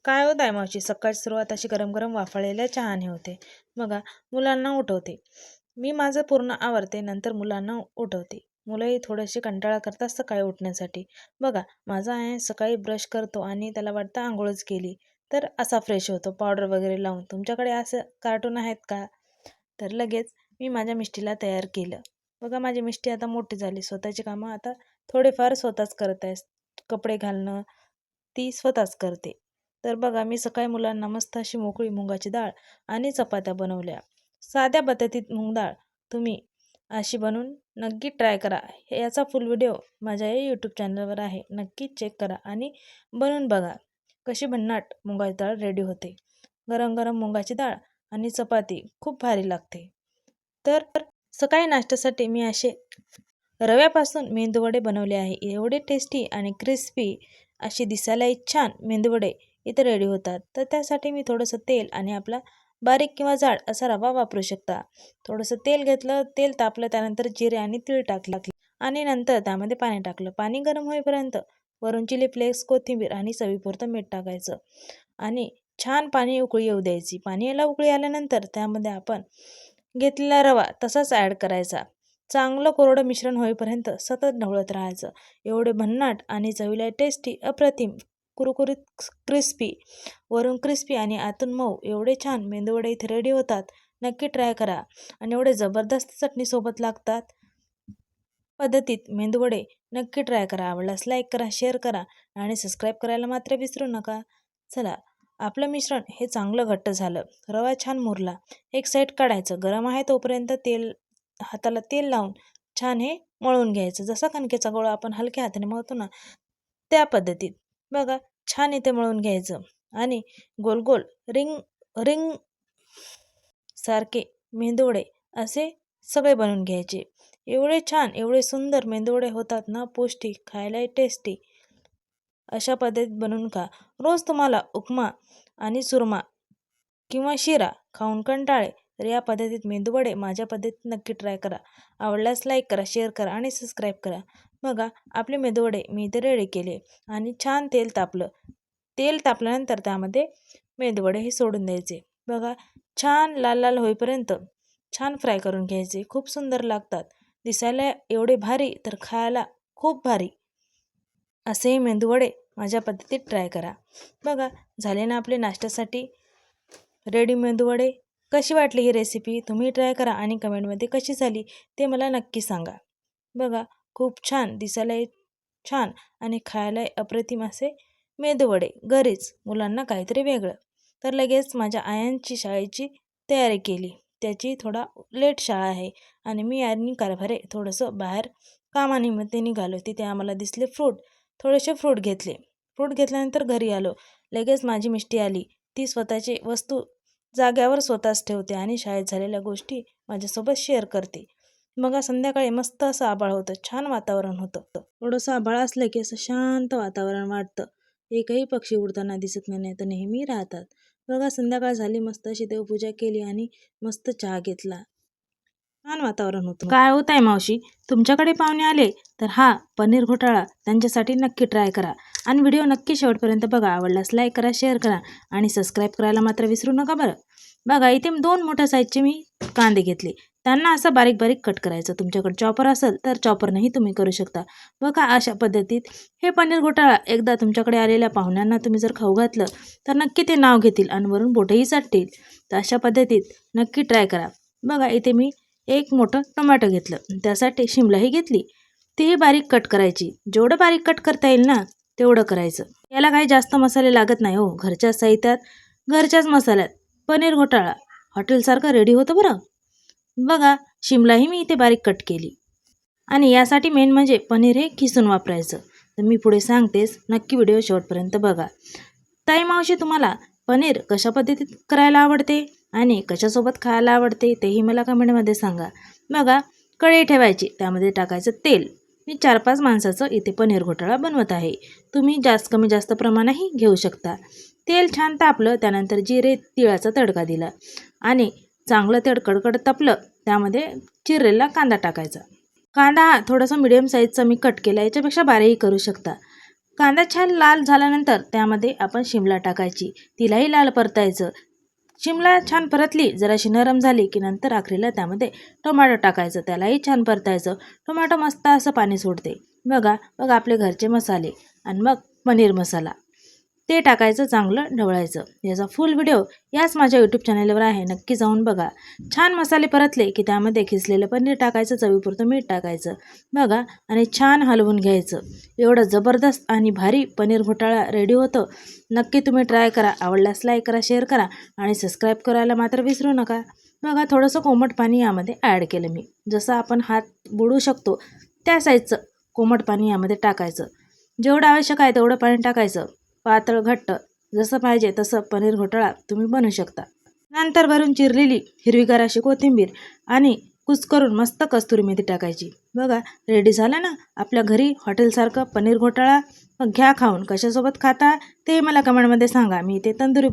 काय होत आहे मावशी, सकाळची सुरुवात अशी गरम गरम वाफाळलेल्या चहाने होते. बघा, मुलांना उठवते. मी माझं पूर्ण आवरते, नंतर मुलांना उठवते. मुलंही थोडेसे कंटाळा करतात सकाळी उठण्यासाठी. बघा, माझा आहे सकाळी ब्रश करतो आणि त्याला वाटतं आंघोळच केली, तर असा फ्रेश होतो पावडर वगैरे लावून. तुमच्याकडे असं कार्टून आहेत का? तर लगेच मी माझ्या मिष्टीला तयार केलं. बघा, माझी मिष्टी आता मोठी झाली. स्वतःची कामं आता थोडेफार स्वतःच करत आहे. कपडे घालणं ती स्वतःच करते. तर बघा, मी सकाळी मुलांना मस्त अशी मोकळी मुगाची डाळ आणि चपात्या बनवल्या. साध्या पद्धतीत मूग डाळ तुम्ही अशी बनवून नक्की ट्राय करा. याचा फुल व्हिडिओ माझ्या या यूट्यूब चॅनलवर आहे. नक्की चेक करा आणि बनवून बघा कशी भन्नाट मुगाची डाळ रेडी होते. गरम गरम मुगाची डाळ आणि चपाती खूप भारी लागते. तर सकाळी नाश्त्यासाठी मी असे रव्यापासून मेंदूवडे बनवले आहे. एवढे टेस्टी आणि क्रिस्पी अशी दिसायलाही छान मेंदूवडे इथे रेडी होतात. तर त्यासाठी मी थोडंसं तेल आणि आपला बारीक किंवा जाड असा रवा वापरू शकता. थोडंसं तेल घेतलं, तेल तापलं, त्यानंतर जिरे आणि तीळ टाकले आणि नंतर त्यामध्ये पाणी टाकलं. पाणी गरम होईपर्यंत वरून चिली फ्लेक्स, कोथिंबीर आणि चवीपुरतं मीठ टाकायचं आणि छान पाणी उकळी येऊ द्यायची. पाण्याला उकळी आल्यानंतर त्यामध्ये आपण घेतलेला रवा तसाच ॲड करायचा. चांगलं कोरडं मिश्रण होईपर्यंत सतत ढवळत राहायचं. एवढे भन्नाट आणि चवीला टेस्टी, अप्रतिम, कुरकुरीत, क्रिस्पी, वरून क्रिस्पी आणि आतून मऊ एवढे छान मेंदूवडे इथे रेडी होतात. नक्की ट्राय करा आणि एवढे जबरदस्त चटणीसोबत लागतात. पद्धतीत मेंदूवडे नक्की ट्राय करा. आवडल्यास लाईक करा, शेअर करा आणि सबस्क्राईब करायला मात्र विसरू नका. चला, आपलं मिश्रण हे चांगलं घट्ट झालं. रवा छान मुरला. एक साईड काढायचं. गरम आहे तोपर्यंत हाताला तेल लावून छान हे मळून घ्यायचं. जसा कणकेचा गोळा आपण हलक्या हाताने मळतो ना, त्या पद्धतीत. बघा, छान इथे मळून घ्यायचं आणि गोल गोल रिंग रिंग सारखे मेंदूवडे असे सगळे बनवून घ्यायचे. एवढे छान, एवढे सुंदर मेंदूवडे होतात ना, पौष्टिक, खायलाही टेस्टी. अशा पद्धतीत बनवून खा. रोज तुम्हाला उपमा आणि चुरमा किंवा शिरा खाऊन कंटाळे तर या पद्धतीत मेंदूवडे माझ्या पद्धतीत नक्की ट्राय करा. आवडल्यास लाईक करा, शेअर करा आणि सबस्क्राईब करा. बघा, आपले मेंदूवडे मी इथे रेडी केले आणि छान तेल तापलं. तेल तापल्यानंतर त्यामध्ये मेंदूवडे हे सोडून द्यायचे. बघा, छान लाल लाल होईपर्यंत छान फ्राय करून घ्यायचे. खूप सुंदर लागतात. दिसायला एवढे भारी तर खायला खूप भारी. असेही मेंदूवडे माझ्या पद्धतीत ट्राय करा. बघा, झाले ना आपले नाश्त्यासाठी रेडी मेंदूवडे. कशी वाटली ही रेसिपी? तुम्ही ट्राय करा आणि कमेंटमध्ये कशी झाली ते मला नक्की सांगा. बघा, खूप छान, दिसायलाही छान आणि खायलाही अप्रतिम असे मेंदूवडे घरीच. मुलांना काहीतरी वेगळं. तर लगेच माझ्या आयांची शाळेची तयारी केली. त्याची थोडा लेट शाळा आहे आणि मी आणि कारभारे थोडंसं बाहेर कामानिमित्त निघालो. तिथे आम्हाला दिसले फ्रूट. थोडेसे फ्रूट घेतले. फ्रूट घेतल्यानंतर घरी आलो. लगेच माझी मिष्टी आली. ती स्वतःची वस्तू जाग्यावर स्वतःच ठेवते आणि शाळेत झालेल्या गोष्टी माझ्यासोबत शेअर करते. मग संध्याकाळी मस्त असं आभाळ होतं. छान वातावरण होतं. थोडंसं आभाळ असलं की असं शांत वातावरण वाटतं. एकही पक्षी उडताना दिसत नाही, तर नेहमी राहतात. बघा, संध्याकाळ झाली. मस्त अशी देवपूजा केली आणि मस्त चहा घेतला. छान वातावरण होतं. काय होत आहे मावशी, तुमच्याकडे पाहुणे आले तर हा पनीर घोटाळा त्यांच्यासाठी नक्की ट्राय करा आणि व्हिडिओ नक्की शेवटपर्यंत बघा. आवडल्यास लाईक करा, शेअर करा आणि सबस्क्राईब करायला मात्र विसरू नका बरं. बघा, इथे 2 मोठ्या साईजचे मी कांदे घेतले. त्यांना असं बारीक बारीक कट करायचं. तुमच्याकडे चॉपर असेल तर चॉपरनेही तुम्ही करू शकता. बघा, अशा पद्धतीत हे पनीर घोटाळा एकदा तुमच्याकडे आलेल्या पाहुण्यांना तुम्ही जर खाऊ घातलं तर नक्की ते नाव घेतील आणि वरून बोटही चाटतील. तर अशा पद्धतीत नक्की ट्राय करा. बघा, इथे मी एक मोठं टोमॅटो घेतलं. त्यासाठी शिमलाही घेतली. तीही बारीक कट करायची. जेवढं बारीक कट करता येईल ना तेवढं करायचं. याला काही जास्त मसाले लागत नाही हो. घरच्या साहित्यात, घरच्याच मसाल्यात पनीर घोटाळा हॉटेलसारखं रेडी होतं बरं. बघा, शिमलाही मी इथे बारीक कट केली आणि यासाठी मेन म्हणजे पनीर हे खिसून वापरायचं. तर मी पुढे सांगतेस, नक्की व्हिडिओ शेवटपर्यंत बघा. ताई मावशी, तुम्हाला पनीर कशा पद्धतीत करायला आवडते आणि कशासोबत खायला आवडते तेही मला कमेंटमध्ये सांगा. बघा, कढई ठेवायची. त्यामध्ये टाकायचं तेल. मी 4-5 माणसाचं इथे पनीर घोटाळा बनवत आहे. तुम्ही कमी जास्त प्रमाणही घेऊ शकता. तेल छान तापलं. त्यानंतर जिरे, तिळाचा तडका दिला आणि चांगलं तेल कडकडत तापलं. त्यामध्ये चिरलेला कांदा टाकायचा. कांदा हा थोडासा मिडियम साईजचा मी कट केला. याच्यापेक्षा बारीकही करू शकता. कांदा छान लाल झाल्यानंतर त्यामध्ये आपण शिमला टाकायची, तिलाही लाल परतायचं. शिमला छान परतली, जराशी नरम झाली की नंतर अखेरीला त्यामध्ये टोमॅटो टाकायचं, त्यालाही छान परतायचं. टोमॅटो मस्त असं पाणी सोडते. बघा आपले घरचे मसाले आणि मग पनीर मसाला ते टाकायचं, चांगलं ढवळायचं. याचा फुल व्हिडिओ याच माझ्या यूट्यूब चॅनलवर आहे, नक्की जाऊन बघा. छान मसाले परतले की त्यामध्ये खिसलेलं पनीर टाकायचं, चवीपुरतं मीठ टाकायचं. बघा आणि छान हलवून घ्यायचं. एवढं जबरदस्त आणि भारी पनीर घोटाळा रेडी होतं. नक्की तुम्ही ट्राय करा. आवडल्यास लाईक करा, शेअर करा आणि सबस्क्राईब करायला मात्र विसरू नका. बघा थोडंसं कोमट पाणी यामध्ये ॲड केलं मी, जसं आपण हात बुडवू शकतो त्या साईजचं कोमट पाणी यामध्ये टाकायचं. जेवढं आवश्यक आहे तेवढं पाणी टाकायचं. पातळ घट्ट जसं पाहिजे तसं पनीर घोटाळा तुम्ही बनवू शकता. नंतर भरून चिरलेली हिरवीगार अशी कोथिंबीर आणि कुस्करून मस्त कस्तुरी मेथी टाकायची. बघा रेडी झालं ना आपल्या घरी हॉटेलसारखं पनीर घोटाळा. मग घ्या खाऊन. कशासोबत खाता ते मला कमेंटमध्ये सांगा. मी ते तंदुरी